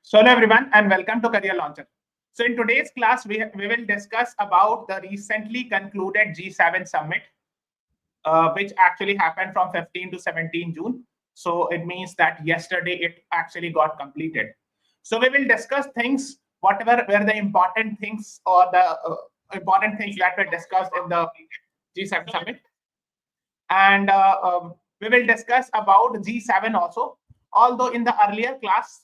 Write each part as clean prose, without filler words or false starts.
So hello everyone and welcome to Career Launcher. So in today's class, we will discuss about the recently concluded G7 summit, which actually happened from 15 to 17 June. So it means that yesterday it actually got completed. So we will discuss things, whatever were the important things or the important things that were discussed in the G7 summit. And we will discuss about G7 also. Although in the earlier class,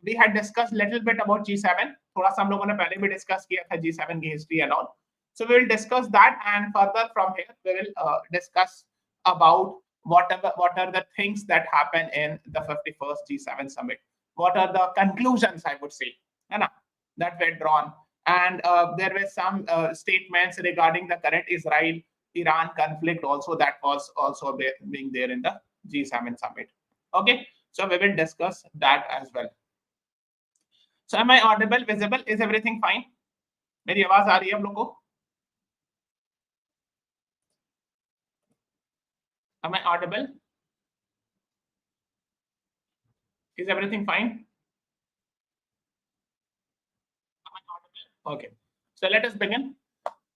we had discussed little bit about G7. थोड़ा सा हम लोगों ने पहले भी discuss किया था G7 की history and all. So we will discuss that, and further from here we will discuss about what are the things that happen in the 51st G7 summit. What are the conclusions, I would say, that were drawn, and there were some statements regarding the current Israel-Iran conflict also that was also being there in the G7 summit. Okay, so we will discuss that as well. So am I audible, visible? Is everything fine? मेरी आवाज आ रही है आप लोगों को? Am I audible? Is everything fine? Am I audible? Okay. So let us begin.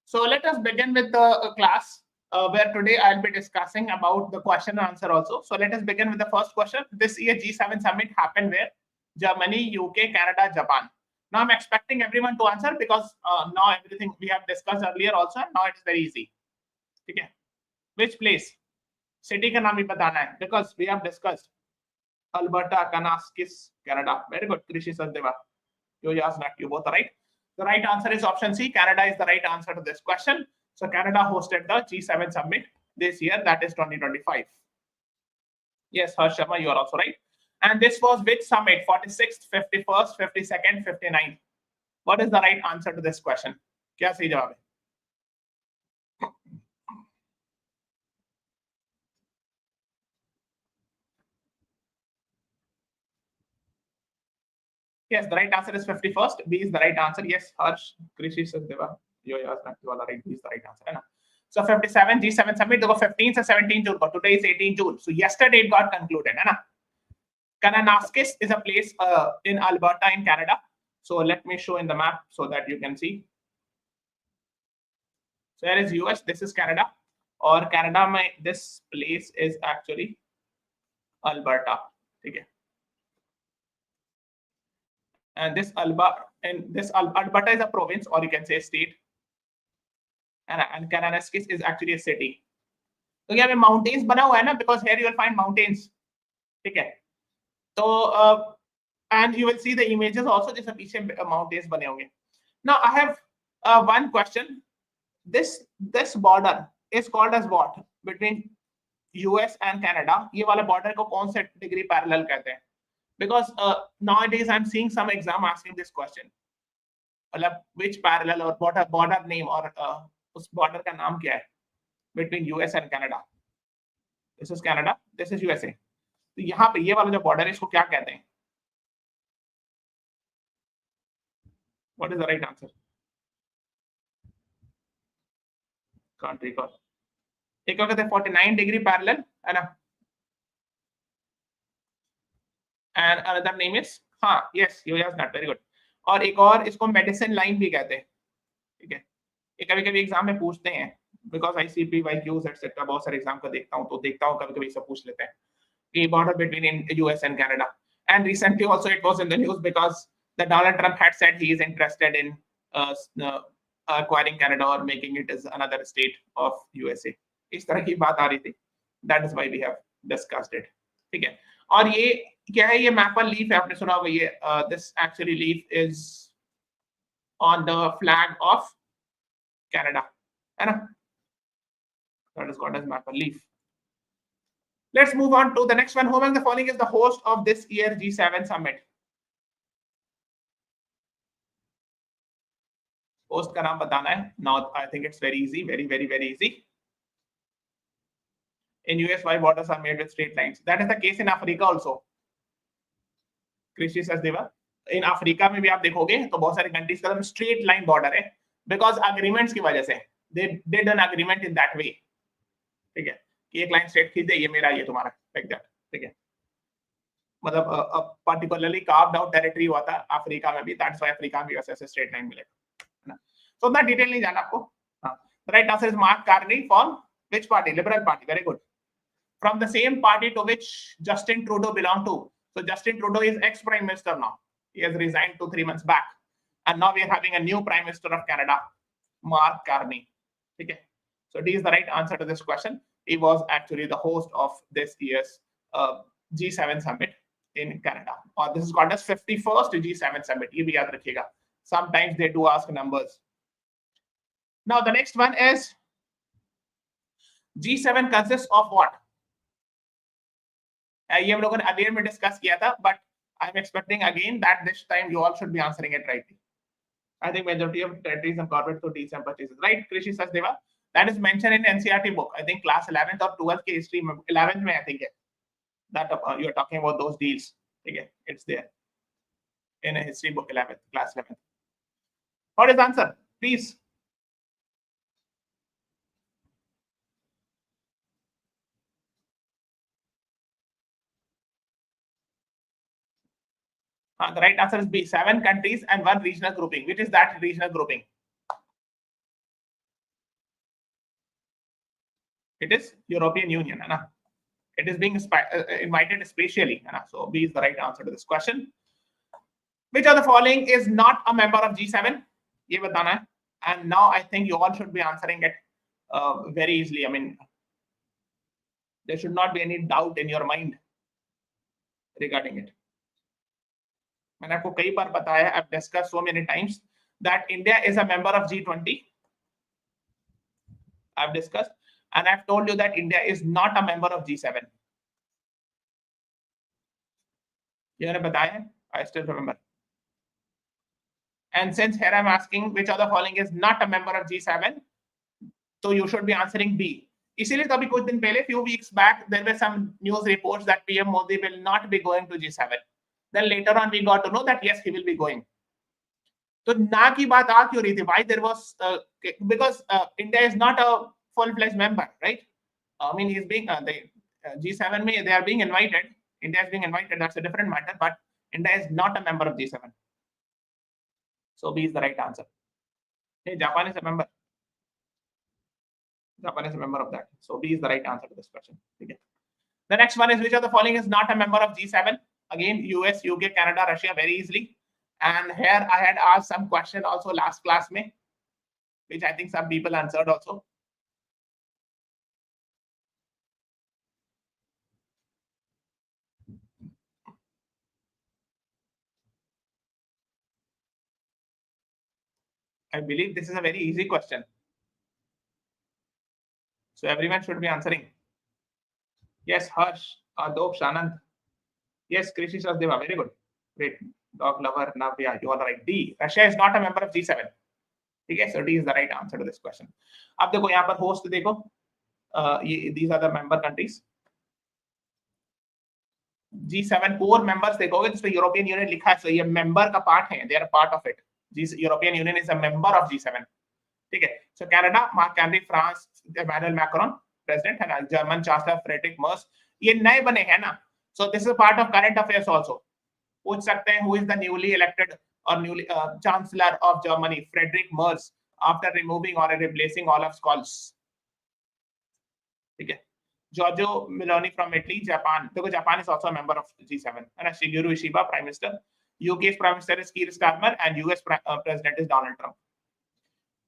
So let us begin with the class where today I'll be discussing about the question and answer also. So let us begin with the first question. This year G7 summit happened where? Germany, UK, Canada, Japan. Now I'm expecting everyone to answer because now everything we have discussed earlier also, and now it's very easy. Okay. Which place? City का नाम ही बताना है because we have discussed Alberta, Kananaskis, Canada. Very good, Krishi Sardeva. You asked that, you both are right. The right answer is option C. Canada is the right answer to this question. So Canada hosted the G7 summit this year, that is 2025. Yes, Harsh Sharma, you are also right. And this was which summit? 46th, 51st, 52nd, 59th. What is the right answer to this question? क्या सही जवाब है? Yes, the right answer is 51st. B is the right answer. Yes, Harsh, Krishi Sardeva, you are right. B is the right answer. So 57 G7 summit, 15 to 17 June. But today is 18 June. So yesterday it got concluded. Kananaskis is a place in Alberta in Canada. So let me show in the map so that you can see. So here is US, this is Canada. Or Canada, this place is actually Alberta. Okay. And this Alberta is a province, or you can say a state. And Kananaskis is actually a city. So here mountains बना हुआ है ना, because here you will find mountains. Okay. So and you will see the images also. जिसमें पीछे mountains बने होंगे. Now I have one question. This border is called as what between US and Canada? ये वाला border को कौन से degree parallel कहते हैं? Because nowadays I'm seeing some exam asking this question. मतलब which parallel or border name or उस border का नाम क्या है between US and Canada? This is Canada. This is USA. तो यहाँ पे ये वाला जो border है इसको क्या कहते हैं? What is the right answer? Can't recall. एक कहते हैं 49 degree parallel है ना? And another name is yes, you asked that, very good. और एक और इसको मेडिसिन लाइन भी कहते हैं. ठीक है, ये कभी-कभी एग्जाम में पूछते हैं because I see PYQs etc. बहुत सारे एग्जाम का देखता हूँ, तो देखता हूँ कभी-कभी सब पूछ लेते हैं कि border between US and Canada. And recently also it was in the news because the Donald Trump had said he is interested in acquiring Canada or making it as another state of USA. इस तरह की बात आ रही थी. That is why we have discussed it. ठीक है, और ये क्या है? ये मैपल लीफ है, आपने सुना होगा. ये this actually leaf is on the flag of Canada, है ना? That is called as maple leaf. Let's move on to the next one. Who among the following is the host of this year G7 summit? Host का नाम बताना है. Now I think it's very easy, very easy. In US, why borders are made with straight lines? That is the case in Africa also. Krishi Sardeva. In Africa में भी आप देखोगे तो बहुत सारे countries का straight line border है because agreements की वजह से they did an agreement in that way. ठीक है कि एक line straight खींच दे, ये मेरा ये तुम्हारा, like that. ठीक है, मतलब particularly carved out territory हुआ था अफ्रीका में भी, that's why अफ्रीका में ऐसे स्ट्रेट लाइन मिलेगा, है ना. So उतना डिटेल नहीं जाना आपको. हाँ, the right answer is Mark Carney from which party? Liberal Party. Very good. From the same party to which Justin Trudeau belonged to. So Justin Trudeau is ex-prime minister now. He has resigned 2-3 months back, and now we are having a new prime minister of Canada, Mark Carney. Okay. So D is the right answer to this question. He was actually the host of this year's G7 summit in Canada. Or this is called as 51st G7 summit. ये भी याद रखिएगा. Sometimes they do ask numbers. Now the next one is G7 consists of what? ये हम लोगों ने earlier में discuss किया था, but I'm expecting again that this time you all should be answering it rightly. I think majority of territories and corporate to G7 purchases, right? Krishi Sachdeva, that is mentioned in NCERT book. I think class 11th or 12th के history में 11th में I think है. That you are talking about those deals. Okay, it's there in a history book 11th, class 11th. What is the answer? Please. The right answer is B, 7 countries and 1 regional grouping. Which is that regional grouping? It is European Union. It is being invited spatially. So B is the right answer to this question. Which of the following is not a member of G7? ये बताना है. And now I think you all should be answering it very easily. I mean, there should not be any doubt in your mind regarding it. मैंने आपको कई बार बताया, I've discussed so many times that India is a member of G20. I've discussed, and I've told you that India is not a member of G7. ये मैंने बताया है, I still remember. And since here I'm asking which of the following is not a member of G7, so you should be answering B. इसीलिए तभी कुछ दिन पहले, few weeks back, there were some news reports that PM Modi will not be going to G7. Then later on we got to know that yes, he will be going. तो ना की बात आ क्यों रही थी? Why there was because India is not a full-fledged member, right? I mean, he's being the G7 में they are being invited. India is being invited. That's a different matter. But India is not a member of G7. So B is the right answer. Hey, Japan is a member. Japan is a member of that. So B is the right answer to this question. Okay. The next one is which of the following is not a member of G7? Again, US, UK, Canada, Russia, very easily. And here I had asked some question also last class में, which I think some people answered also. I believe this is a very easy question. So everyone should be answering. Yes, Harsh, Adop, Shanand. Yes, Krishi Sachdeva, very good. Great. Dog lover, Navya, you are right. D, Russia is not a member of G7. Okay, so D is the right answer to this question. अब देखो यहाँ पर host देखो. These are the member countries. G7 core members देखोगे तो European Union लिखा है, so ये member का part है. They are part of it. European Union is a member of G7. ठीक है. So Canada, Mark Carney, France, Emmanuel Macron, president, है, German Chancellor Friedrich Merz, ये नए बने हैं ना. So this is a part of current affairs also. पूछ सकते हैं who is the newly elected or newly Chancellor of Germany, Friedrich Merz, after removing or replacing Olaf Scholz. ठीक है. Giorgio Meloni from Italy, Japan. देखो Japan is also a member of G7. है ना. Shigeru Ishiba, Prime Minister. UK's Prime Minister is Keir Starmer, and US President is Donald Trump.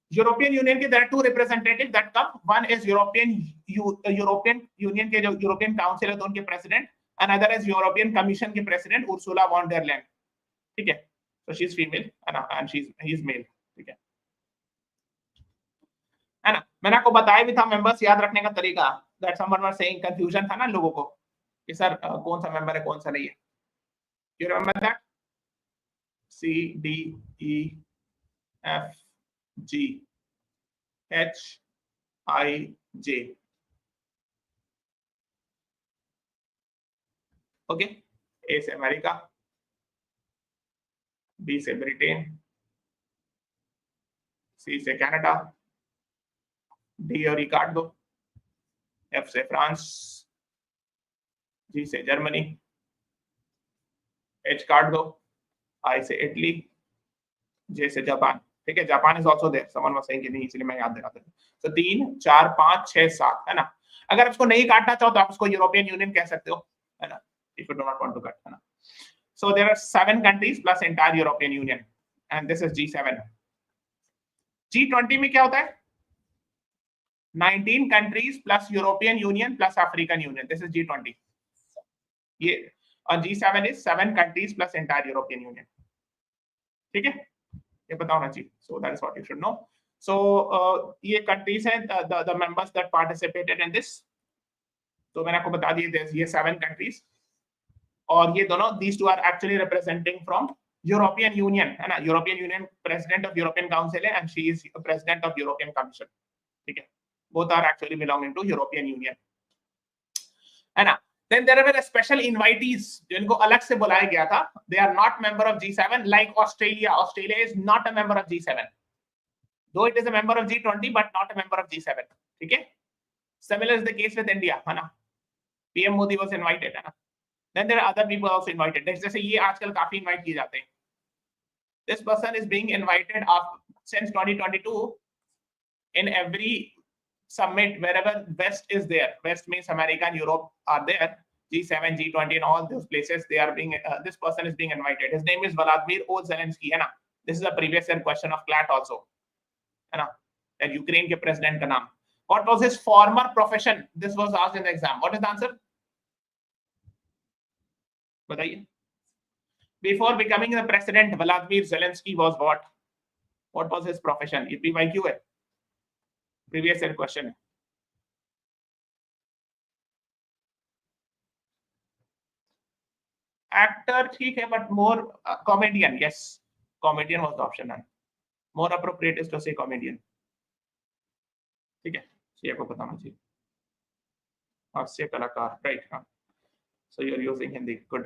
European Union के there are 2 representatives that come. One is European Union के जो European Council है तो उनके president, another is European Commission के president Ursula von der Leyen. ठीक है. So she's female and he's male. ठीक है. है ना. मैंने आपको बताया भी था members याद रखने का तरीका. That someone was saying confusion था ना लोगों को कि सर कौन सा member है कौन सा नहीं है. You remember that? C, D, E, F, G, H, I, J. Okay. A से अमेरिका, B से ब्रिटेन, C से कनाडा, D और E काट दो, F से फ्रांस, G से जर्मनी, H काट दो, I से Italy, J से जापान, ठीक है, Japan is also there, someone was saying कि नहीं, इसलिए मैं याद दिलाता हूँ। तो 3, 4, 5, 6, 7 है ना। अगर इसको नहीं काटना चाहो तो आप इसको यूरोपियन यूनियन कह सकते हो, है ना, if you do not want to cut, है ना। So there are 7 countries plus entire European Union, and this is G7. G20 में क्या होता है? 19 countries plus European Union plus African Union. This is G20. ये और G7 is 7 countries plus entire European Union. ठीक है, ये पता होना चाहिए. So that is what you should know. So ये countries हैं, the members that participated in this. तो मैंने आपको बता दिए ये 7 countries. और ये दोनों, these two are actually representing from European Union, है ना. European Union president of European Council है, and she is president of European Commission. ठीक है, both are actually belonging to European Union, है ना. Then there were special invitees जिनको अलग से बुलाया गया था. They are not member of G7 like Australia. Australia is not a member of G7, though it is a member of G20 but not a member of G7. ठीक है. Similar is the case with India, है ना. PM Modi was invited, है ना. Then there are other people also invited. जैसे ये आजकल काफी invite किए जाते हैं. This person is being invited since 2022 in every summit wherever West is there. West means America and Europe are there. G7, G20, and all those places, they are being. This person is being invited. His name is Vladimir Zelensky, है ना. This is a previous year question of CLAT also, है ना. That Ukraine के president का नाम. What was his former profession? This was asked in the exam. What is the answer? बताइए. Before becoming the president, Vladimir Zelensky was what? What was his profession? ये PYQ है. Previous year question. Actor ठीक है, but more comedian. Yes, comedian was the option. More appropriate is to say comedian. ठीक है, ये आपको पता होना चाहिए. हास्य कलाकार, right? So you are using Hindi. Good.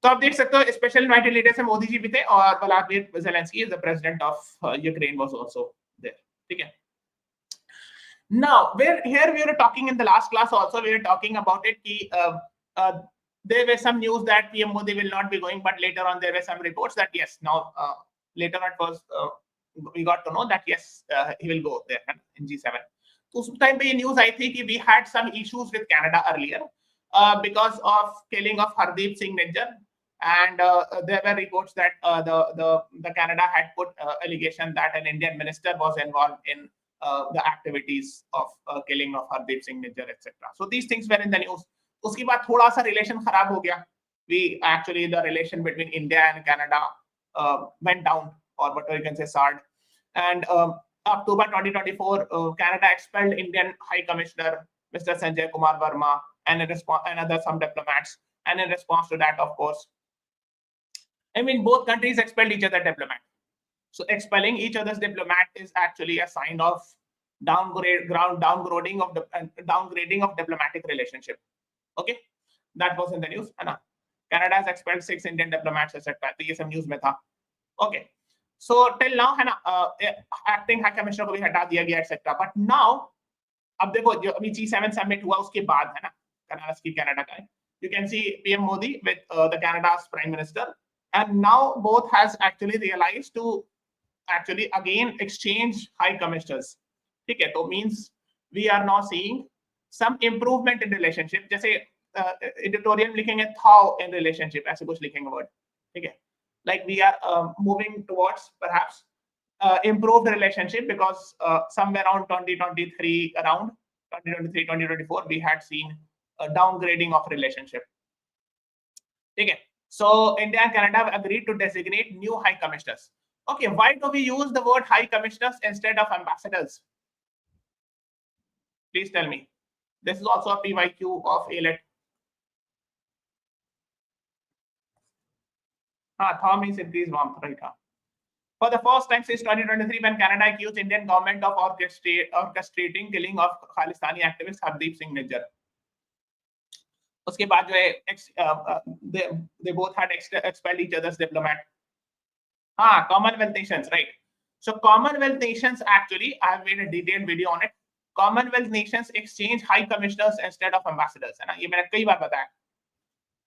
तो आप देख सकते हो स्पेशल इनवाइटेड लीडर से मोदी जी भी थे और Vladimir Zelensky is the president of Ukraine was also there. ठीक है. Now, here we were talking in the last class also, we were talking about it. There were some news that PM Modi will not be going, but later on there were some reports that yes, now later on it was we got to know that yes, he will go there in G7. तो उस time पे ये news आई थी कि we had some issues with Canada earlier because of killing of Hardeep Singh Nijjar, and there were reports that the Canada had put allegation that an Indian minister was involved in the activities of killing of Hardeep Singh Nijjar, etc. So these things were in the news. उसके बाद थोड़ा सा relation खराब हो गया. We actually the relation between India and Canada went down, or whatever you can say, soured. And October 2024, Canada expelled Indian High Commissioner Mr. Sanjay Kumar Verma and another some diplomats. And in response to that, of course, I mean both countries expelled each other diplomat. So expelling each other's diplomat is actually a sign of downgrading of diplomatic relationship. Okay, that was in the news. Canada has expelled 6 Indian diplomats, etc. तो ये सब news में था. Okay, so till now है ना acting high commissioner को भी हटा दिया गया, etc. But now अब देखो जो अभी G7 summit हुआ उसके बाद है ना Canada का है. You can see PM Modi with the Canada's Prime Minister, and now both has actually realized to actually again exchange high commissioners. ठीक है, तो means we are now seeing some improvement in relationship. जैसे editorial लिखेंगे thaw in relationship, ऐसे कुछ लिखेंगे word. ठीक है, like we are moving towards perhaps improved relationship, because somewhere around 2023 2024 we had seen a downgrading of relationship. ठीक है, so India and Canada have agreed to designate new high commissioners. Okay, why do we use the word high commissioners instead of ambassadors? Please tell me. This is also a PYQ of ALET. Thaw means increase warmth, right? For the first time since 2023, when Canada accused Indian government of orchestrating killing of Khalistani activist Hardeep Singh Nijjar. उसके बाद जो है they both had expelled each other's diplomat. Commonwealth nations, right? So Commonwealth nations, actually I have made a detailed video on it. Commonwealth nations exchange high commissioners instead of ambassadors, है ना. ये मैंने कई बार बताया.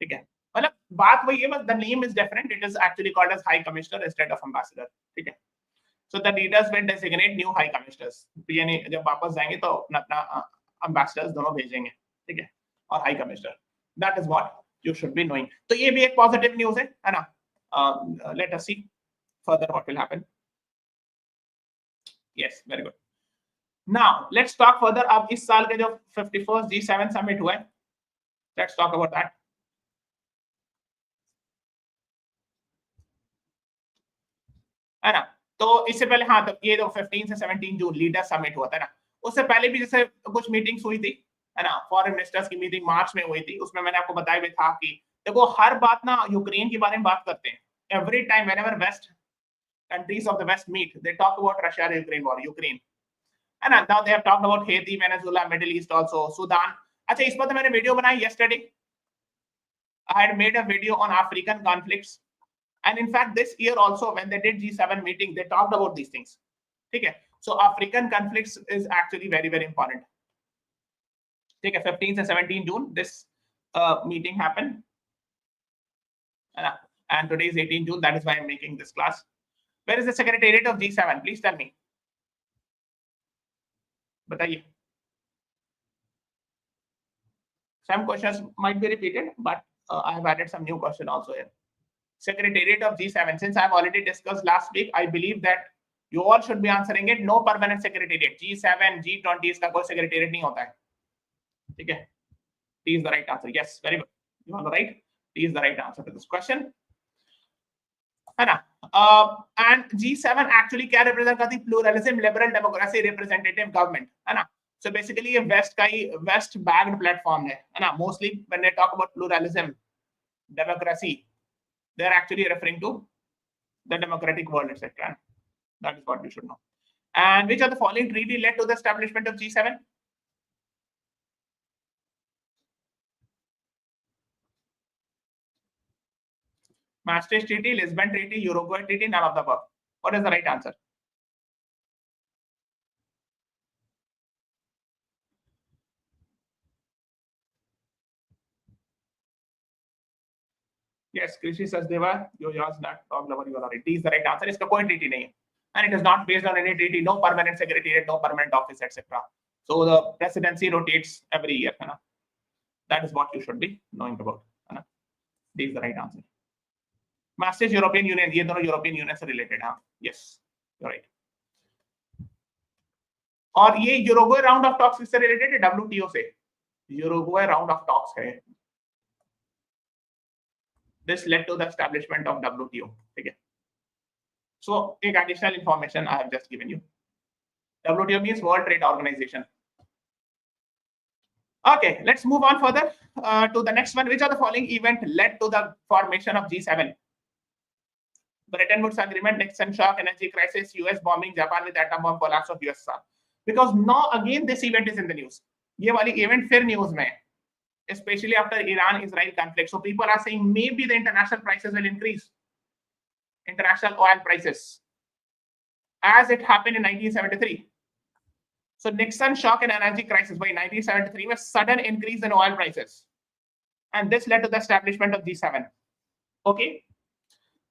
ठीक है, मतलब बात वही है, बस the name is different. It is actually called as high commissioner instead of ambassador. ठीक है. So the leaders will designate new high commissioners. यानी जब वापस जाएंगे तो अपना अपना एम्बेसडर्स दोनों भेजेंगे. ठीक है. और high commissioner. That is what you should be knowing. तो ये भी एक पॉजिटिव न्यूज है ना. Let us see further what will happen. Yes, very good. Now let's talk further. अब इस साल के जो 51st G7 समिट हुआ है, let's talk about that. है ना. तो इससे पहले हाँ, तो ये 15 से 17 जून लीडर समिट हुआ था ना. उससे पहले भी जैसे कुछ मीटिंग्स हुई थी, है ना. फॉरेन मिनिस्टर्स की मीटिंग मार्च में हुई थी. उसमें मैंने आपको बताया भी था कि देखो हर बात ना यूक्रेन के बारे में बात करते हैं. Every time whenever west countries of the west meet, they talk about Russia Ukraine war. Ukraine, and now they have talked about Haiti, Venezuela, Middle East also, Sudan. अच्छा, इस पर तो मैंने वीडियो बनाई yesterday. I had made a video on African conflicts, and in fact this year also when they did G7 meeting they talked about these things. Okay, so African conflicts is actually very very important. Okay, 15 to 17 June this meeting happened, and today is 18 June. That is why I'm making this class. Where is the secretariat of G7? Please tell me. बताइए. Some questions might be repeated, but I have added some new question also here. Secretariat of G7. Since I have already discussed last week, I believe that you all should be answering it. No permanent secretariat. G7, G20 इसका कोई secretariat नहीं होता है. ठीक है. T is the right answer. Yes, very good. You are right. T is the right answer to this question. है ना. And G7 actually क्या represent करती? Pluralism, liberal democracy, representative government. है ना. So basically ये West का ही West backed platform है ना. Mostly when they talk about pluralism, democracy, they are actually referring to the democratic world, etc. That is what you should know. And which of the following treaty led to the establishment of G7? Maastricht Treaty, Lisbon Treaty, Uruguay Treaty, none of the above. What is the right answer? Yes, Krishi Sachdeva, yours not problem, you are right. D is the right answer. इसका कोई treaty नहीं है, and it is not based on any treaty. No permanent secretariat, no permanent office, etc. So the presidency rotates every year. है ना? That is what you should be knowing about. है ना? D is the right answer. Maastricht European Union, ये दोनों European Union से related हैं. Yes, you're right. और ये यूरोगुए राउंड ऑफ टॉक्स किससे रिलेटेड है? WTO से. यूरोगुए राउंड ऑफ टॉक्स है. This led to the establishment of WTO. ठीक है. So एक additional information I have just given you. WTO means World Trade Organization. Okay, let's move on further to the next one. Which of the following event led to the formation of G7? Bretton Woods Agreement, Nixon shock, energy crisis, US bombing, Japan with atom bomb, collapse of USSR. Because now again this event is in the news. ये वाली event फिर news में है, especially after Iran-Israel conflict. So people are saying maybe the international prices will increase. International oil prices, as it happened in 1973. So Nixon shock and energy crisis by 1973 was sudden increase in oil prices, and this led to the establishment of G7. Okay.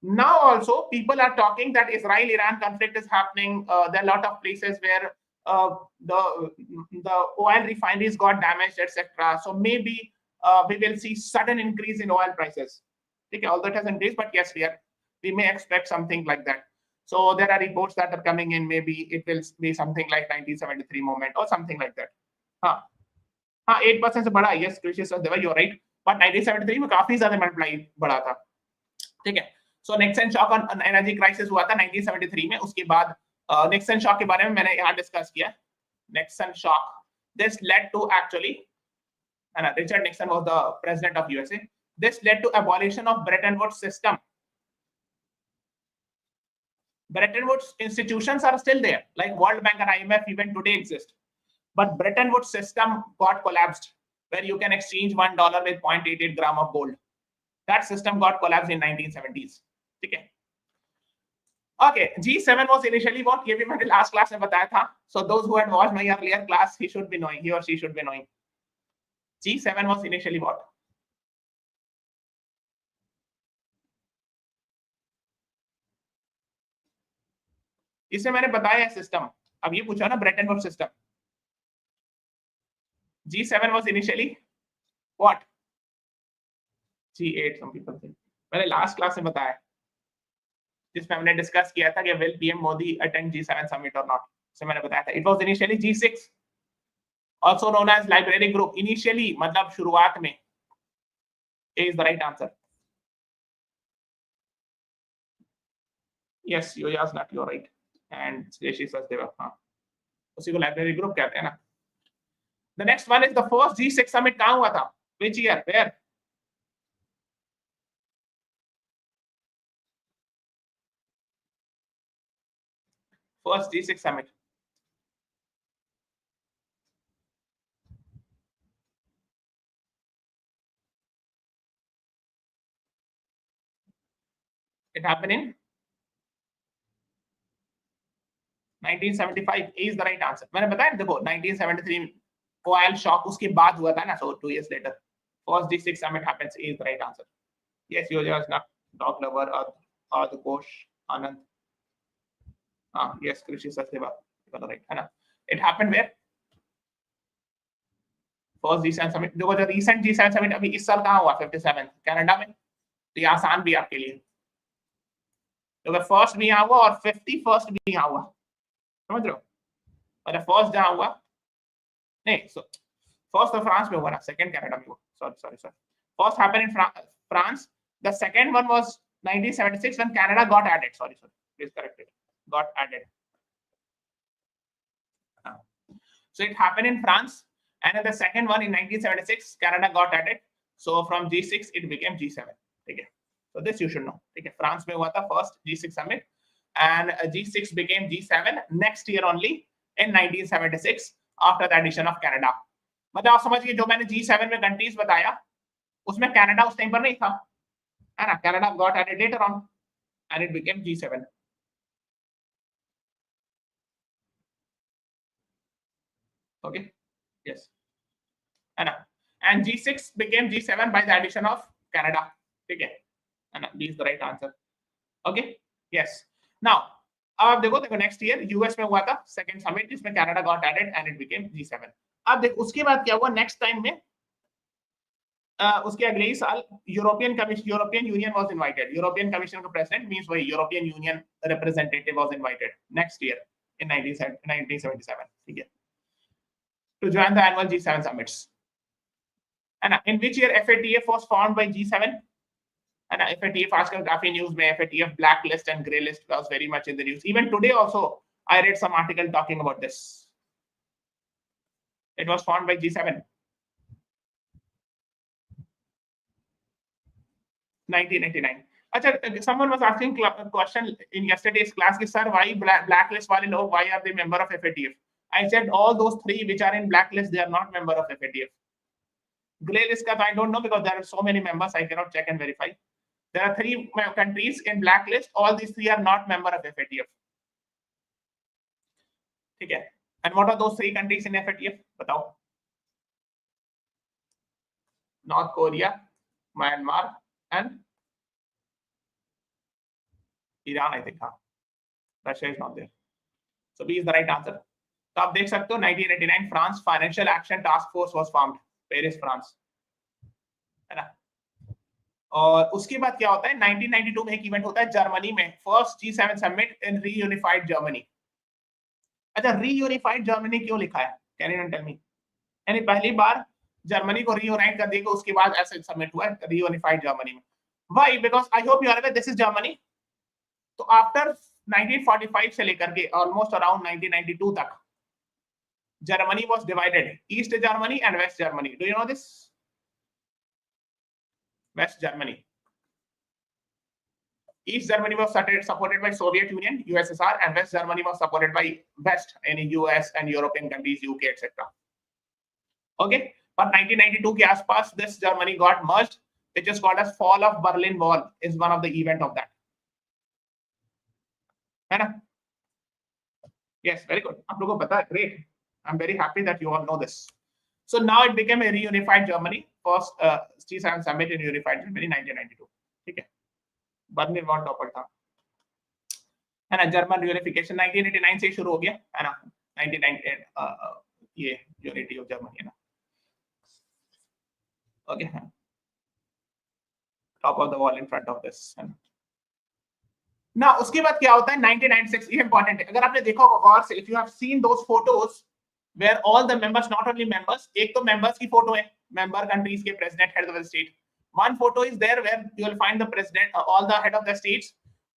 Now also people are talking that Israel-Iran conflict is happening. There are a lot of places where the oil refineries got damaged, etc. So maybe we will see sudden increase in oil prices. Okay, although it has increased, but yes, we may expect something like that. So there are reports that are coming in. Maybe it will be something like 1973 moment or something like that. हाँ, 8% से बढ़ा. Yes, you're right. But 1973 में काफी ज्यादा multiply बढ़ा था. ठीक है. So Nixon shock on energy crisis हुआ था 1973 में. उसके बाद Nixon shock के बारे में मैंने यहाँ डिस्कस किया. Nixon shock. This led to actually, Richard Nixon was the president of USA. This led to abolition of Bretton Woods system. Bretton Woods institutions are still there, like World Bank and IMF even today exist. But Bretton Woods system got collapsed, where you can exchange $1 with 0.88 gram of gold. That system got collapsed in 1970s. Okay. Okay, G7 was initially what? ये भी मैंने last class में बताया था. So those who had watched my earlier class, he or she should be knowing. G7 was initially what? इसे मैंने बताया system. अब ये पूछा ना Bretton Woods system. G7 was initially what? G8 some people think. मैंने लास्ट क्लास में बताया जिसमें हमने डिस्कस किया था कि will PM Modi attend G7 summit or not. इसे मैंने बताया था. It was initially G6, also known as library group. Initially मतलब शुरुआत में. A is the right answer. Yes, Yoya's not, you're right. And Sreshi Sachdeva. हाँ, उसी को library group कहते हैं ना. The next one is the first G6 summit कहाँ हुआ था? Which year? Where? First G6 summit. It happened in 1975. A is the right answer. मैंने बताया देखो 1973 oil shock उसके बाद हुआ था ना, so 2 years later. First G6 summit happens. A is the right answer. Yes, Yoja is not dog lover or the Ghosh Anand. Yes, Krishi Sachdeva. You are right. है ना? It happened where? First G7 summit. देखो जो recent G7 summit अभी इस साल कहाँ हुआ? 57 Canada में. तो ये आसान भी आपके लिए. तो फर्स्ट भी यहाँ हुआ और 51st भी यहाँ हुआ. समझ रहे हो? और फर्स्ट जहाँ हुआ नहीं, फर्स्ट तो फ्रांस में हुआ ना, सेकंड कनाडा में हुआ. Sorry. First happened in France. The second one was 1976 when Canada got added. Sorry. Please correct it. Got added. So it happened in France, and in the second one in 1976 Canada got added. So from G6 it became G7. Okay. So this you should know. Okay. France में हुआ था first G6 summit, and G6 became G7 next year only in 1976 after the addition of Canada. मतलब आप समझिए जो मैंने G7 में countries बताया उसमें कनाडा उस टाइम पर नहीं था, है ना. Canada got added later on and it became G7. Okay. Yes. है ना. And G6 became G7 by the addition of Canada. ठीक है. And B is the right answer. Okay. Yes. Now अब देखो नेक्स्ट ईयर यूएस में हुआ था second summit जिसमें Canada got added and it became G7. अब देखो उसके बाद क्या हुआ नेक्स्ट टाइम में, उसके अगले ही साल European union was invited. European commission का प्रेसिडेंट मींस वही European union representative was invited next year in 1977. ठीक है. To join the annual G7 summits. And in which year FATF was formed by G7? And FATF आजकल काफी news में FATF blacklist and grey list was very much in the news. Even today also I read some article talking about this. It was formed by G7. 1999. अच्छा, someone was asking a question in yesterday's class कि sir why blacklist वाले लोग, why are they member of FATF? I said all those three which are in blacklist they are not member of FATF. Grey list का I don't know because there are so many members I cannot check and verify. There are 3 countries in blacklist. All these 3 are not member of FATF. ठीक है. And what are those 3 countries in FATF? बताओ. North Korea, Myanmar, and Iran. I think. Russia is not there. So B is the right answer. तो आप देख सकते हो 1989 France financial action task force was formed, Paris France, है ना. और उसके बाद क्या होता है 1992 में एक इवेंट होता है जर्मनी में, first G7 summit in reunified Germany. अच्छा, रीयूनिफाइड जर्मनी क्यों लिखा है? Can you tell me? यानी पहली बार जर्मनी को रीयूनाइट कर देगा उसके बाद ऐसे समिट हुआ है रीयूनिफाइड जर्मनी में. Why? Because I hope you are aware this is Germany. तो आफ्टर 1945 से लेकर के ऑलमोस्ट अराउंड 1992 तक Germany was divided, East Germany and West Germany. Do you know this? West Germany. East Germany was supported by Soviet Union, USSR, and West Germany was supported by West, any US and European countries, UK, etc. Okay, but 1992 के आसपास this Germany got merged, which is called as fall of Berlin Wall, is one of the event of that. है ना? Yes, very good. आप लोगों को पता है, great. I'm very happy that you all know this. So now it became a reunified Germany. First G7 summit in unified Germany 1992. ठीक है. Berlin Wall topper था. है ना, जर्मन यूनिफिकेशन 1989 से शुरू हो गया है ना, 1999 ये यूनिटी ऑफ जर्मनी है ना, okay, top of the wall in front of this है ना। उसके बाद क्या होता है 1996, ये इंपॉर्टेंट है, अगर आपने देखा होगा गौर से, if you have seen those photos where all the members, not only members, एक तो मेंबर्स की फोटो है, मेंबर कंट्रीज के president, head of the state, one photo is there where you will find the president, all the head of the states,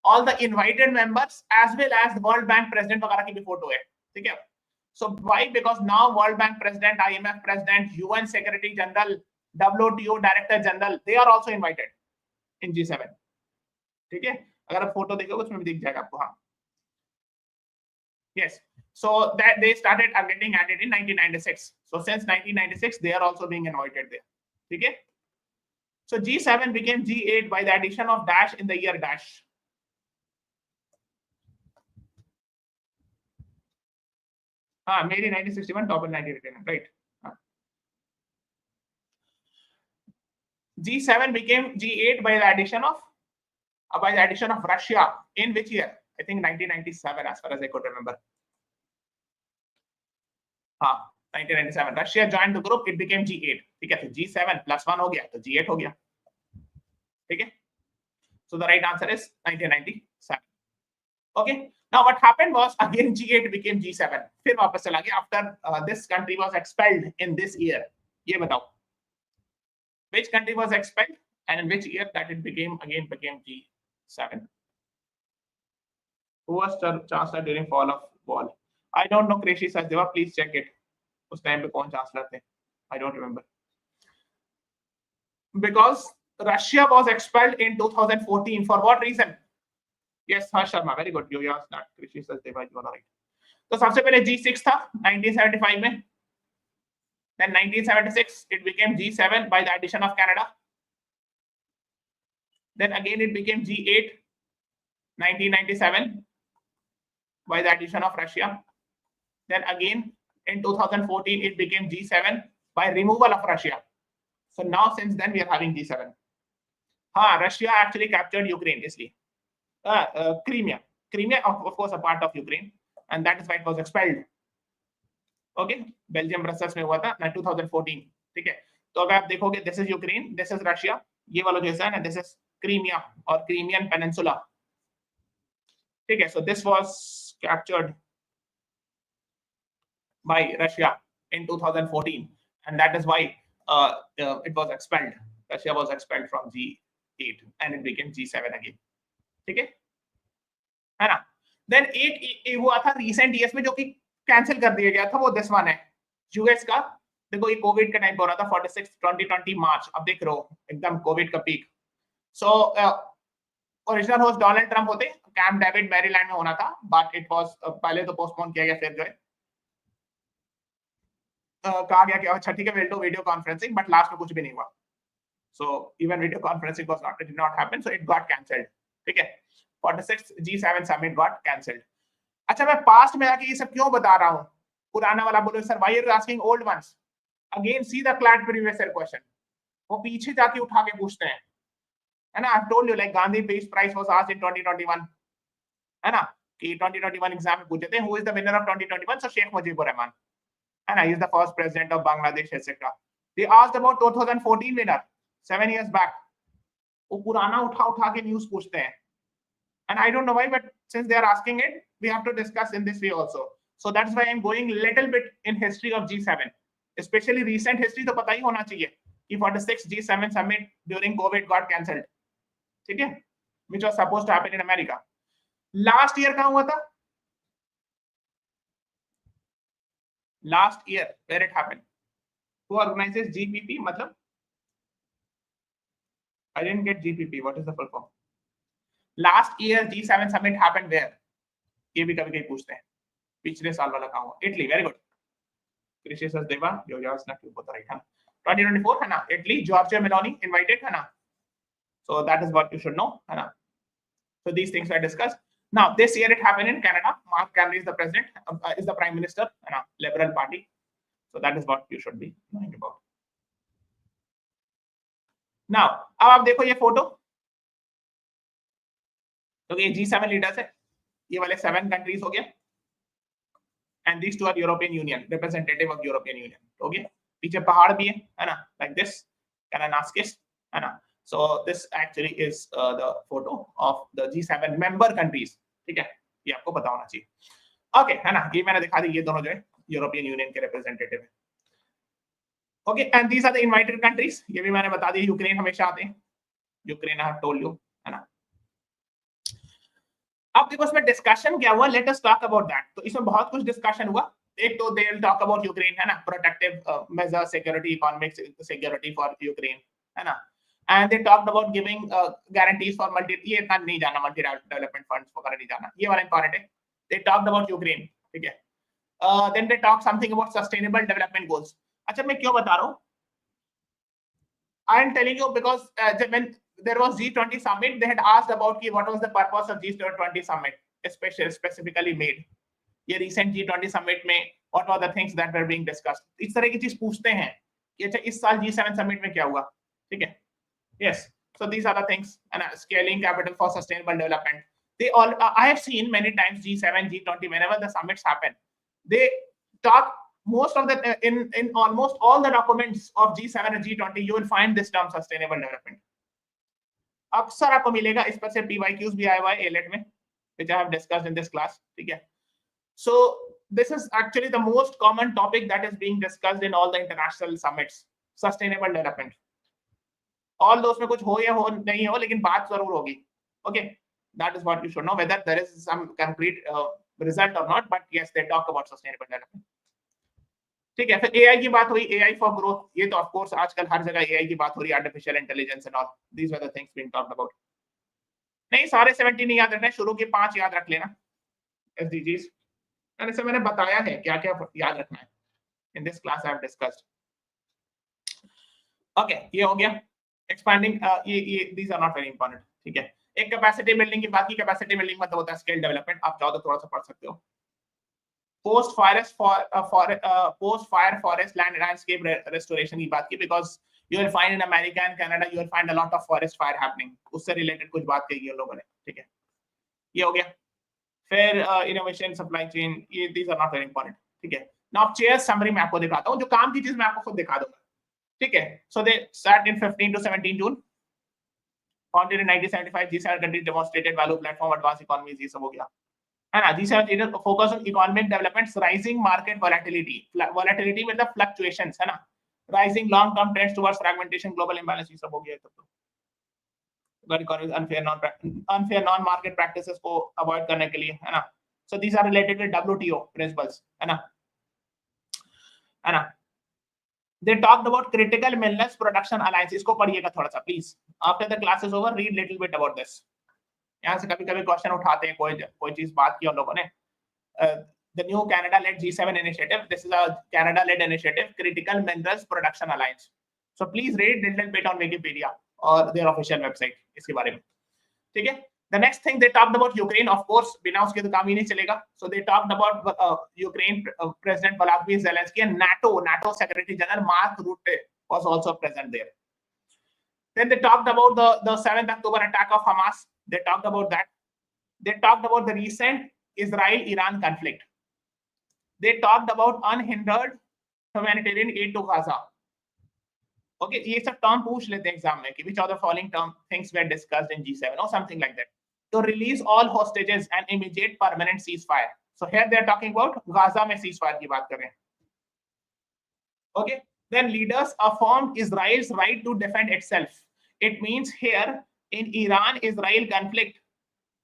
all the invited members, as well as the World Bank president वगैरह की भी photo है, ठीक है। So why? Because now World Bank president, IMF president, UN secretary general, WTO director general, they are also invited in G7, ठीक है। अगर आप फोटो देखोगे उसमें भी दिख जाएगा आपको, हाँ, yes, so that they started getting added in 1996, so since 1996 they are also being invited there, ठीक है। So G7 became G8 by the addition of dash in the year dash. Maybe 1961, top in 1989, right? G7 became G8 by the addition of Russia in which year? I think 1997, as far as I could remember. 1997 Russia joined the group, it became G8, ठीक है। तो G7 plus 1 हो गया तो G8 हो गया, ठीक है। So the right answer is 1997. Okay. Now what happened was again G8 became G7, फिर वापस चला गया after this country was expelled in this year. ये बताओ which country was expelled and in which year that it became G7. Who was chancellor during fall of wall? I don't know, Krishi Sachdeva, please check it. उस time पे कौन chancellor थे? I don't remember. Because Russia was expelled in 2014. For what reason? Yes, Harsh Sharma, very good. You asked that. Krishi Sachdeva, you are right. तो सबसे पहले G6 था 1975 में. Then 1976 it became G7 by the addition of Canada. Then again it became G8 1997 by the addition of Russia. Then again in 2014 it became G7 by removal of Russia. So now since then we are having G7. Russia actually captured Ukraine, इसलिए Crimea. Crimea, of course, a part of Ukraine, and that is why it was expelled. Okay, Belgium Brussels में हुआ था 2014, ठीक है। तो अगर आप देखोगे, this is Ukraine, this is Russia, ये वाला जो है ना, this is Crimea or Crimean Peninsula, ठीक है। So this was captured by Russia in 2014, and that is why it was expelled. Russia was expelled from G8 and it became G7 again, ठीक है ना। देन एक हुआ था recent years में जो कि कैंसिल कर दिया गया था, वो दिस वन है यूएस का। देखो ये कोविड का टाइम हो रहा था 46 2020 मार्च, अब देख रहे हो एकदम कोविड का peak. So original host Donald Trump होते, कैंप डेविड मैरीलैंड में होना था, बट इट वाज पहले तो पोस्टपोन किया गया, फिर जो है कहा गया कि अच्छा ठीक है will do video conferencing, but last में कुछ भी नहीं हुआ। So even video conferencing was not, it did not happen, so it got cancelled, ठीक है। 46 G7 समिट गॉट कैंसिल्ड। अच्छा, मैं पास्ट में आके ये सब क्यों बता रहा हूं? पुराना वाला बोलो sir, why are you asking old ones? Again see the CLAT previous year question, वो पीछे जाके उठा के पूछते हैं, है ना। I told you like Gandhi peace prize was asked in 2021, है ना, कि 2021 एग्जाम में पूछे थे who is the winner of 2021, so Sheikh Mujibur Rahman, है ना, he is the first president of Bangladesh etcetera. They asked about 2014 winner 7 years back, वो पुराना उठा के न्यूज़ पूछते हैं। And I don't know why, but since they are asking it, we have to discuss in this way also. So that's why I'm going little bit in history of G7, especially recent history. तो पता ही होना चाहिए कि 46 G7 summit during COVID got cancelled, ठीक है, which was supposed to happen in America. Last year कहाँ हुआ था? Last year where it happened? Who organizes GPP? मतलब I didn't get GPP. What is the full form? Last year G7 summit happened where? ये भी कभी कभी पूछते हैं, पिछले साल वाला कहाँ हुआ? Italy, very good. कृषि सचदेवा, जो यार ना क्यों बता रही है ना, 2024 है ना, इटली, जॉर्जिया मेलोनी इनवाइटेड है ना, so that is what you should know, है ना। So these things are discussed. Now this year it happened in Canada. Mark Carney is the president, is the prime minister, है ना, Liberal Party. So that is what you should be knowing about. Now अब आप देखो ये photo, तो ये G7 leaders है, ये वाले 7 कंट्रीज हो गए, and these 2 are European Union, representative of European Union. Okay, पीछे पहाड़ भी है ना, like this, Kananaskis, है ना. So this actually is the photo of the G7 member countries. ठीक है, ये आपको पता होना चाहिए. Okay, है ना, ये मैंने दिखा दी, ये दोनों जो है यूरोपियन यूनियन के रिप्रेजेंटेटिव है. Okay, and these are the invited countries. ये भी मैंने बता दिया, यूक्रेन हमेशा आते हैं, Ukraine I have told you, है ना. अब देखो इसमें डिस्कशन क्या हुआ, let us talk about that. तो इसमें बहुत कुछ डिस्कशन हुआ. एक तो they will talk about Ukraine, है ना, protective measure, security, economic security for Ukraine, है ना. And they talked about giving guarantees for multi, ये इतना नहीं जाना, मल्टी डेवलपमेंट फंड्स वगैरह नहीं जाना, ये वाला इंपॉर्टेंट है. दे टॉक्ड अबाउट यूक्रेन, ठीक है. Then they talk something about sustainable development goals. अच्छा, मैं क्यों बता रहा हूँ, I am telling you because when there was G20 summit, they had asked about what was the purpose of G20 summit, specifically made. ये recent G20 summit में what were the things that were being discussed. इस तरह की चीज पूछते हैं कि अच्छा इस साल G7 summit में क्या हुआ, ठीक है. Yes, so these are the things, and scaling capital for sustainable development. They all, I have seen many times G7, G20, whenever the summits happen, they talk most of the in almost all the documents of G7 and G20, you will find this term sustainable development. अक्सर आपको मिलेगा. इस पर से PYQs भी आया हुआ है ALET में, which I have discussed in this class, ठीक है. So this is actually the most common topic that is being discussed in all the international summits, sustainable development. All those में कुछ हो या हो नहीं हो, लेकिन बात जरूर होगी. Okay, that is what you should know, whether there is some concrete result or not, but yes, they talk about sustainable development. ठीक है. फिर AI की बात हुई, AI फॉर ग्रोथ. ये तो ऑफ कोर्स आजकल हर जगह AI की बात हो रही है, artificial intelligence and all. These were the things being talked about. नहीं, सारे 70 नहीं याद रखने, शुरू के 5 याद रख लेना, SDGs. एंड इसे मैंने बताया है क्या क्या याद रखना है. In this class I have discussed. Okay, ये हो गया. एक्सपैंडिंग, ये these are not very important, ठीक है. एक कैपेसिटी बिल्डिंग की बात की. कैपेसिटी बिल्डिंग मतलब होता है स्किल डेवलपमेंट. आप चाहो तो थोड़ा सा पढ़ सकते हो. Post fire forest land landscape restoration की बात की, because you will find in America and Canada, you will find a lot of forest fire happening. उससे रिलेटेड कुछ बात कही है लोगों ने, ठीक है. ये हो गया. फिर इनोवेशन, सप्लाई चेन, ये these are not very important, ठीक है. Now chair summary मैं आपको दिखाता हूँ, जो काम की चीज मैं आपको खुद दिखा दूंगा, ठीक है. So they sat in 15 to 17 June. Founded in 1975, G7 countries demonstrated value platform, advanced economies, ये सब हो गया, है ना. G7 focus on economic developments, rising market volatility. Volatility with the fluctuations, है ना. Rising long-term trends towards fragmentation, global imbalance, ये सब हो गया. unfair non-market practices को avoid करने के लिए, है ना. So these are related with WTO principles, है ना. They talked about critical minerals production alliance. इसको पढ़िएगा थोड़ा सा please. After the class is over, read little bit about this. यहाँ से कभी-कभी क्वेश्चन उठाते हैं, कोई चीज बात की उन लोगों ने. The new Canada-led G7 initiative. This is a Canada-led initiative, Critical Minerals Production Alliance. So please read little bit on Wikipedia or their official website इसके बारे में, ठीक है. The next thing they talked about Ukraine, of course, बिना उसके तो काम ही नहीं चलेगा. So they talked about Ukraine President Volodymyr Zelensky and NATO Secretary General Mark Rutte was also present there. Then they talked about the 7th October attack of Hamas. They talked about that. They talked about the recent Israel-Iran conflict. They talked about unhindered humanitarian aid to Gaza. Okay, ये सब term पूछ लेते हैं exam में कि which of the following things were discussed in G7 or something like that. To release all hostages and immediate permanent ceasefire. So here they are talking about Gaza में ceasefire की बात कर रहे हैं. Okay, then leaders affirmed Israel's right to defend itself. It means here in Iran-Israel conflict,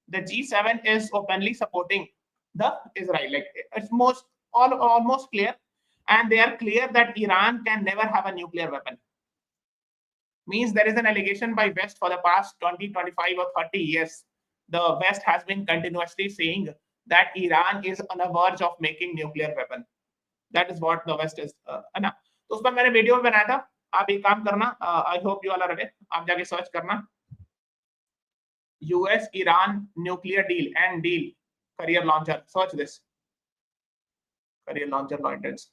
the G7 is openly supporting the Israel. Like it's almost clear, and they are clear that Iran can never have a nuclear weapon. Means there is an allegation by West for the past 20, 25 or 30 years. The West has been continuously saying that Iran is on the verge of making nuclear weapon. That is what the West is. है ना. तो उस पर मैंने video बनाया था. आप एक काम करना. I hope you all are aware. आप जाके सर्च करना. US-Iran nuclear deal and deal career launcher. Search this. Career launcher Reuters.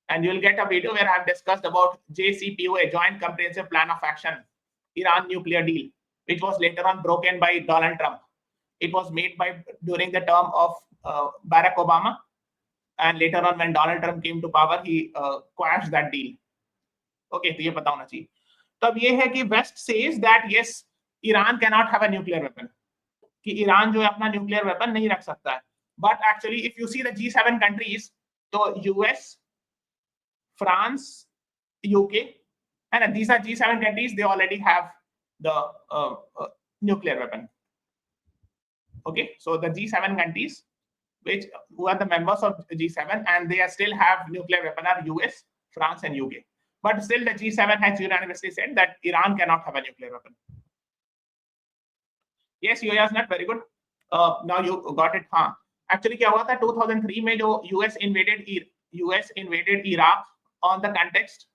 And you will get a video where I have discussed about JCPOA, Joint Comprehensive Plan of Action, Iran nuclear deal, which was later on broken by Donald Trump. It was made by during the term of Barack Obama, and later on when Donald Trump came to power, he quashed that deal. Okay, तो ये पता होना चाहिए. तो अब ये है कि West says that yes, Iran cannot have a nuclear weapon. कि ईरान जो है अपना न्यूक्लियर वेपन नहीं रख सकता है. But actually, if you see the G7 countries, तो US, France, UK, and these are G7 countries. They already have the nuclear weapon. Okay, so the G7 countries, who are the members of G7, and they still have nuclear weapon, are US, France, and UK. But still, the G7 has unanimously said that Iran cannot have a nuclear weapon. Yes, you are not very good. Now you got it. हाँ, actually क्या हुआ था 2003 में जो US invaded Iraq on the context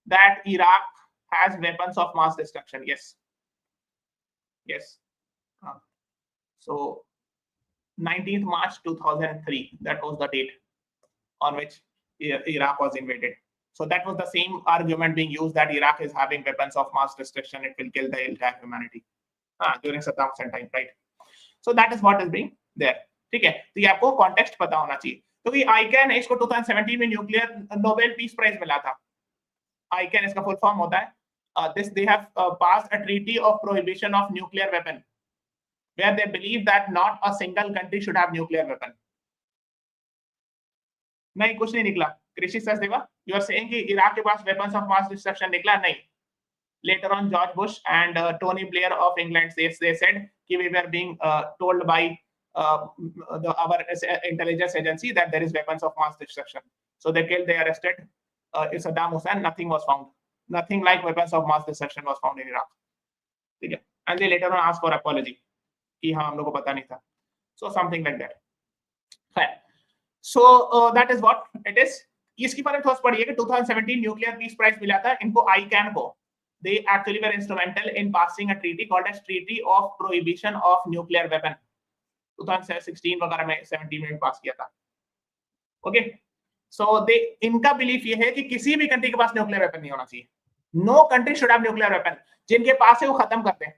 that Iraq has weapons of mass destruction. Yes. So 19th March 2003, that was the date on which Iraq was invaded. So that was the same argument being used that Iraq is having weapons of mass destruction. It will kill the entire humanity during Saddam Hussein time, right? So that is what is being there. ठीक है, तो ये आपको context पता होना चाहिए. क्योंकि आईकैन इसको 2017 में न्यूक्लियर नोबेल पीस प्राइज मिला था. आईकैन इसका फुल फॉर्म होता है this they have passed a treaty of prohibition of nuclear weapon where they believe that not a single country should have nuclear weapon. नहीं, कुछ नहीं निकला. कृषि सचदेवा, you are saying कि इराक के पास weapons of mass destruction निकला? नहीं. Later on, George Bush and Tony Blair of England, they said कि we were being told by our intelligence agency that there is weapons of mass destruction. So they killed, they arrested Saddam Hussein. Nothing was found. Nothing like weapons of mass destruction was found in Iraq. ठीक है? And they later on asked for apology कि हाँ हम लोगों को पता नहीं था. So something like that. Fine. So that is what it is. इसकी बारे में थोड़ा पढ़िए कि 2017 न्यूक्लियर पीस प्राइज मिला था इनको आईकैन को. They actually were instrumental in passing a treaty called as Treaty of Prohibition of Nuclear Weapon. 2016 वगैरह में 17 में पास किया था. ओके, सो दे इनका बिलीफ ये है कि किसी भी कंट्री के पास न्यूक्लियर वेपन नहीं होना चाहिए. No country should have nuclear weapon. जिनके पास है वो खत्म करते हैं.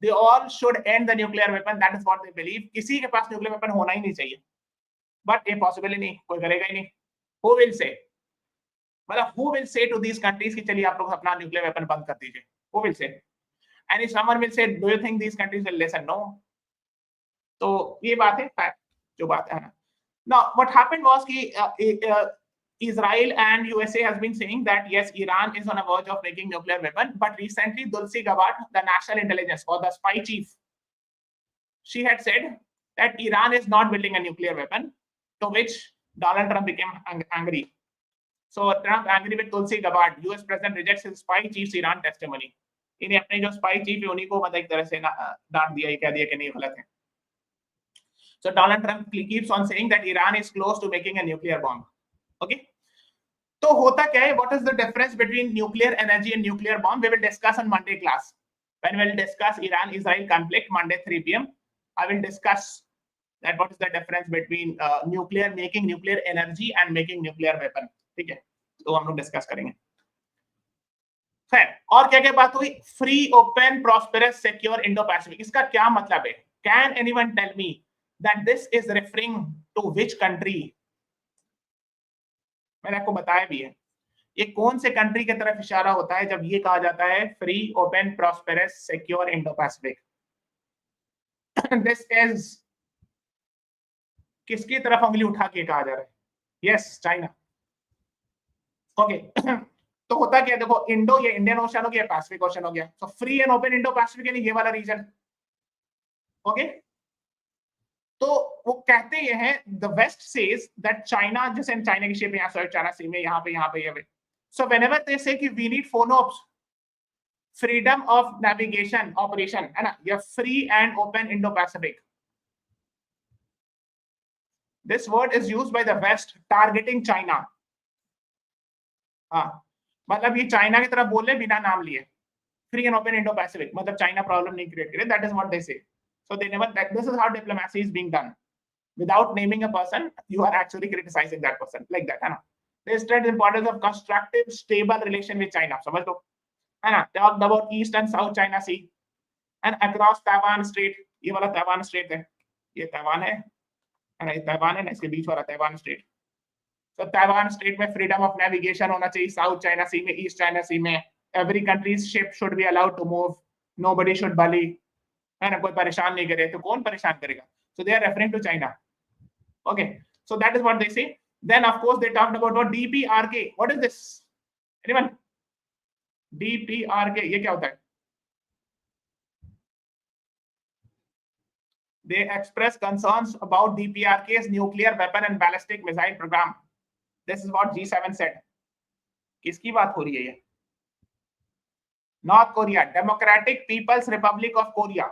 They all should end the nuclear weapon. That is what they believe. किसी के पास न्यूक्लियर वेपन होना ही नहीं चाहिए. बट ये पॉसिबल ही नहीं, कोई करेगा ही नहीं. हु विल से, मतलब who will say to these countries कि चलिए आप लोग अपना न्यूक्लियर वेपन बंद कर दीजिए? Who will say? And if someone will say, do you think these countries will listen? No. तो ये बात है, fact जो बात है ना. Now what happened was कि Israel and USA has been saying that yes, Iran is on a verge of making nuclear weapon, but recently Tulsi Gabbard, the national intelligence or the spy chief, she had said that Iran is not building a nuclear weapon, to which Donald Trump became angry. So Trump angry with Tulsi Gabbard. US president rejects his spy chief's Iran testimony. इन्हें अपने जो spy chief है उन्हीं को मतलब एक तरह से डांट दिया, ये कह दिया कि नहीं गलत है. So Donald Trump keeps on saying that Iran is close to making a nuclear bomb. Okay. तो होता क्या है? What is the difference between nuclear energy and nuclear bomb? We will discuss on Monday class. When we will discuss Iran-Israel conflict, Monday 3 p.m. I will discuss that what is the difference between making nuclear energy and making nuclear weapon. ठीक है, तो हम लोग discuss करेंगे. खैर, और क्या क्या बात हुई? Free, open, prosperous, secure Indo Pacific. इसका क्या मतलब है? Can anyone tell me that this is referring to which country? मैंने आपको बताया भी है ये कौन से कंट्री की तरफ इशारा होता है जब ये कहा जाता है free, open, prosperous, secure Indo Pacific. This is किसकी तरफ उंगली उठा के कहा जा रहा है? Yes, China. ओके, तो होता क्या, देखो इंडो, ये इंडियन ओशन हो गया, पैसिफिक ओशन हो गया. So free and open Indo Pacific यानी ये वाला रीजन. ओके, तो वो कहते ये हैं the west says that China, जैसे चाइना की शेप यहाँ साउथ चाइना सी में यहाँ पे ये. सो व्हेनेवर दे से कि we need FONOPs, freedom of navigation operation, है ना, या free and open Indo Pacific. This word is used by the west targeting China. हाँ, मतलब ये चाइना की तरफ बोल रहे बिना नाम लिए. Free and open Indo Pacific मतलब चाइना प्रॉब्लम नहीं क्रिएट करे. That is what they say. So they never, this is how diplomacy is being done. Without naming a person, you are actually criticising that person like that, है ना. They stress importance of constructive stable relation with China. समझ लो, है ना. Talked about East and South China Sea and across Taiwan Strait. ये वाला Taiwan state है, ये ताइवान है ना, ये ताइवान है ना, इसके बीच वाला ताइवान स्टेट। तो ताइवान स्टेट में फ्रीडम ऑफ नेविगेशन होना चाहिए, साउथ चाइना सी में, ईस्ट चाइना सी में every countries ship should be allowed to move, nobody should bully, है ना, कोई परेशान नहीं करे, तो कौन परेशान करेगा? So they are referring to China. Okay, so that is what they say. Then of course they talked about what DPRK, what is this anyone? DPRK ये क्या होता है? They express concerns about DPRK's nuclear weapon and ballistic missile program. This is what G7 said. किसकी बात हो रही है ये? North Korea, Democratic peoples Republic of Korea.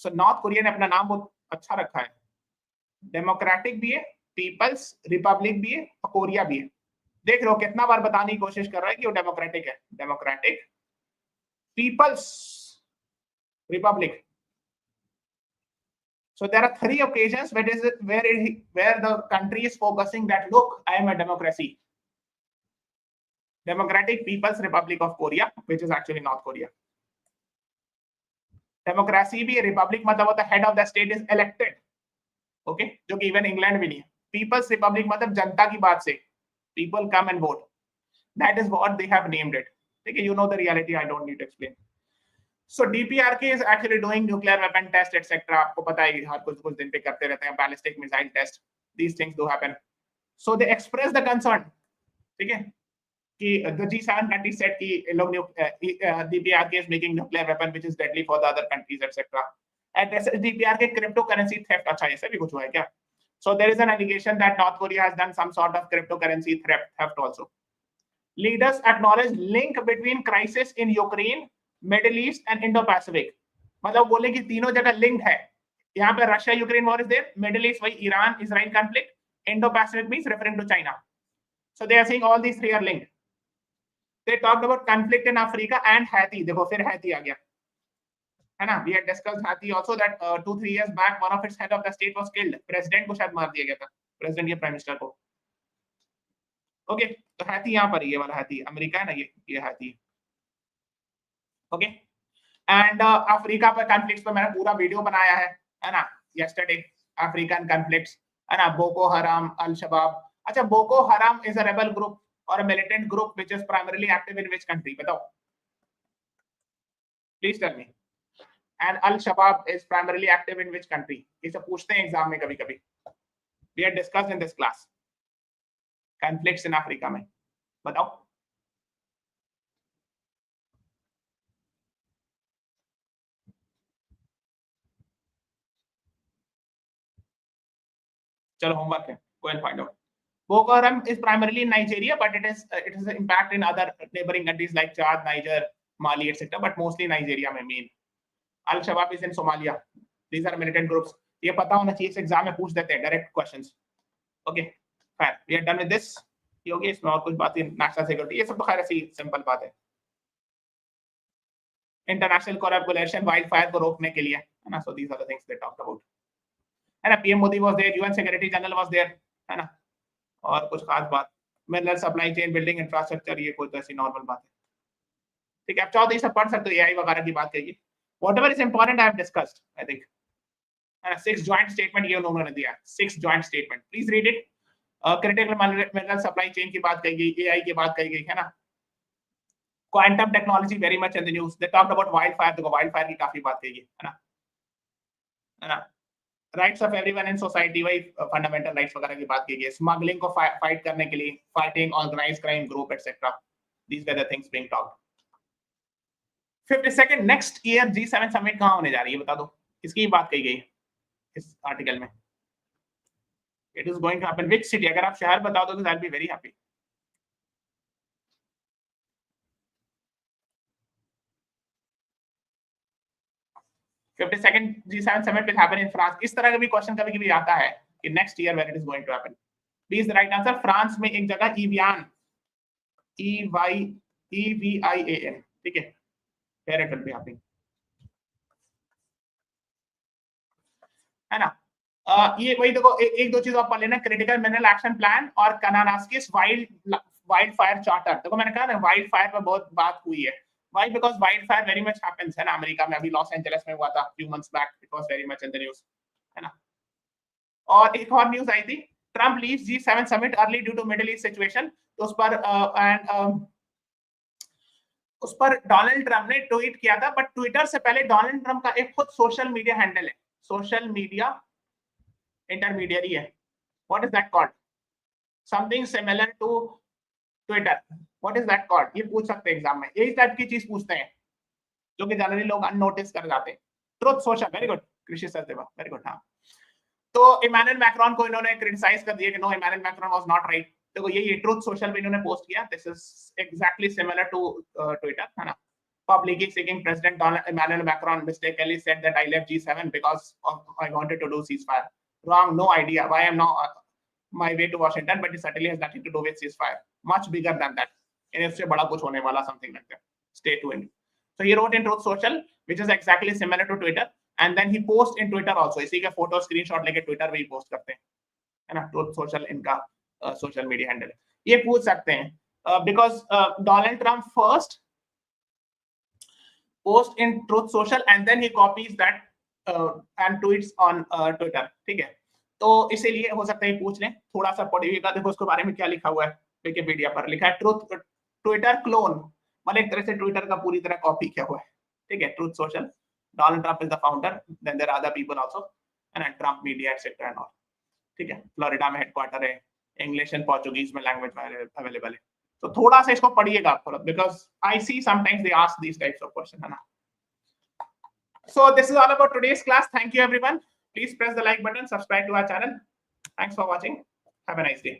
So North Korea ने अपना नाम बहुत अच्छा रखा है, डेमोक्रेटिक भी है, पीपल्स रिपब्लिक भी है और कोरिया भी है। देख लो कितना बार बताने की कोशिश कर रहा है कि वो डेमोक्रेटिक है, democratic peoples republic. So there are 3 occasions where the country is focusing that look, I am a democracy. Democratic People's Republic of Korea, which is actually North Korea. Democracy भी, republic मतलब होता है head of the state is elected, okay, जो कि even England भी नहीं है। People's Republic मतलब जनता की बात से, people come and vote. That is what they have named it. ठीक है, you know the reality, I don't need to explain. So DPRK is actually doing nuclear weapon test etc. आपको पता है हर कुछ दिन पे करते रहते हैं, ballistic missile test, these things do happen. So they express the concern, ठीक है, कि the G7 countries said कि लोग DPRK is making nuclear weapon which is deadly for the other countries etc. And this DPRK cryptocurrency theft, अच्छा ऐसा भी कुछ हुआ है क्या? So there is an allegation that North Korea has done some sort of cryptocurrency theft also. Leaders acknowledge link between crisis in Ukraine, Middle East and Indo Pacific. मतलब बोले कि तीनों जगह लिंक्ड है, यहाँ पे Russia Ukraine war is there, Middle East वही Iran Israel conflict, Indo Pacific means referring to China. So they are saying all these 3 are linked. They talked about conflict in Africa and Haiti. देखो फिर Haiti आ गया, है ना, we had discussed Haiti also that 2-3 years back one of its head of the state was killed, president को शायद मार दिया गया था, प्रेसिडेंट या प्राइम मिनिस्टर को। ओके, तो हैती यहाँ पर, ये वाला हैती अमेरिका है ना, ये हैती। ओके, एंड अफ्रीका पर कॉन्फ्लिक्ट्स पर मैंने पूरा वीडियो बनाया है ना, यस्टरडे, अफ्रीकन कॉन्फ्लिक्ट्स, है ना, बोको हराम, अल शबाब। अच्छा, बोको हराम इज अ रेबल ग्रुप और a militant group which is primarily active in which country? बताओ please tell me. And Al Shabaab is primarily active in which country? इसे पूछते हैं एग्जाम में कभी-कभी। We have discussed in this class conflicts in Africa में, बताओ। चलो homework है, go and find out. Boko Haram is primarily in Nigeria, but it is an impact in other neighboring countries like Chad, Niger, Mali, etc. But mostly Nigeria में main. Al Shabaab is in Somalia. These are militant groups. ये पता होना चाहिए, इस exam में पूछ देते हैं direct questions. Okay fine, we are done with this. ये हो गया, इसमें और कुछ बातें, नेशनल सिक्योरिटी, ये सब तो खैर ऐसी सिंपल बात है। इंटरनेशनल कोलैबोरेशन वाइल्ड फायर को रोकने के लिए, है ना, so these are the things they talked about, है ना। PM Modi was there, UN secretary general was there, है ना, और कुछ खास बात, mineral supply chain, building infrastructure, ये कोई तो ऐसी नॉर्मल बात है, ठीक है। आप चाहो तो ये सब पढ़ सकते हो, एआई वगैरह की बात करिए, whatever is important I have discussed, I think, है ना। 6 जॉइंट स्टेटमेंट ये उन्होंने दिया, 6 joint statement, please read it. Critical mineral supply chain की बात कही गई, एआई की बात कही गई, है ना। Quantum technology very much in the news, they talked about wild fire, देखो वाइल्ड फायर की काफी बात कही है ना, है ना। Rights of everyone in society, वही फंडामेंटल राइट्स वगैरह की बात की गई, स्मगलिंग को फाइट करने के लिए, fighting organised crime group etcetera, these were the things being talked. 52nd next year G7 summit कहां होने जा रही है, बता दो, इसकी बात कही गई इस आर्टिकल में। It is going to happen which city? अगर आप शहर बता दो तो I will be very happy. second G7 summit will happen in France. इस तरह का भी क्वेश्चन कभी-कभी आता है कि next year when it is going to happen. Please the right answer, France में एक जगह ईवियान, EVIAN, ठीक है, where it will be happening, है ना। ये वही देखो, एक दो चीज आप पढ़ लेना, क्रिटिकल मिनरल एक्शन प्लान और कनानास्किस वाइल्ड फायर चार्टर। देखो मैंने कहा ना वाइल्ड फायर पर बहुत बात हुई है, Why? Because wildfire very much happens है ना अमेरिका में. अभी लॉस एंजलिस में हुआ था few months back. It was very much in the news है ना. और एक और न्यूज आई थी, Trump leaves G7 summit early due to middle east situation. तो उस पर डोनाल्ड ट्रम्प ने ट्वीट किया था, बट ट्विटर से पहले डोनाल्ड ट्रम्प का एक खुद सोशल मीडिया हैंडल है, सोशल मीडिया इंटरमीडियरी है. What is that called? Something similar to Twitter. What is that called? ये पूछ सकते हैं एग्जाम में, यही टाइप की चीज पूछते हैं जो कि जनरली लोग अननोटिस कर जाते हैं. Truth social. वेरी गुड कृषि सचदेवा, वेरी गुड. हाँ, तो इमैनुअल मैक्रोन को इन्होंने क्रिटिसाइज कर दिया कि no, Emmanuel Macron was not right. देखो यही ट्रुथ सोशल पे इन्होंने पोस्ट किया. This is exactly similar to Twitter है ना. Publicly seeking President Emmanuel Macron mistakenly said that I left G7 because I wanted to do ceasefire. Wrong. No idea why I'm now my way to Washington, but it certainly has nothing to do with ceasefire. Much bigger than that. And इससे बड़ा कुछ होने वाला, something like that. Stay tuned. So he wrote in Truth Social, which is exactly similar to Twitter, and then he posts in Twitter also. इसी का photo screenshot लेके Twitter पे ही post करते हैं है ना. Truth Social इनका सोशल मीडिया हैंडल है. ये पूछ सकते हैं because Donald Trump first post in Truth Social and then he copies that and tweets on Twitter. ठीक है, तो इसीलिए हो सकता है पूछ लें. थोड़ा सा पढ़िएगा, देखो उसके बारे में क्या लिखा हुआ है. विकिपीडिया पर लिखा है ट्विटर क्लोन, मतलब एक तरह से ट्विटर का पूरी तरह कॉपी किया हुआ है. ठीक है, truth social. Donald Trump is the founder, then there are other people also and Trump media etcetera and all. ठीक है, फ्लोरिडा में हेडक्वार्टर है, इंग्लिश एंड पोर्चुगीज में लैंग्वेज अवेलेबल है. तो थोड़ा सा इसको पढ़िएगा because I see sometimes they ask these types of question है ना. So this is all about today's class. Thank you everyone. Please press the like button, subscribe to our channel. Thanks for watching. Have a nice day.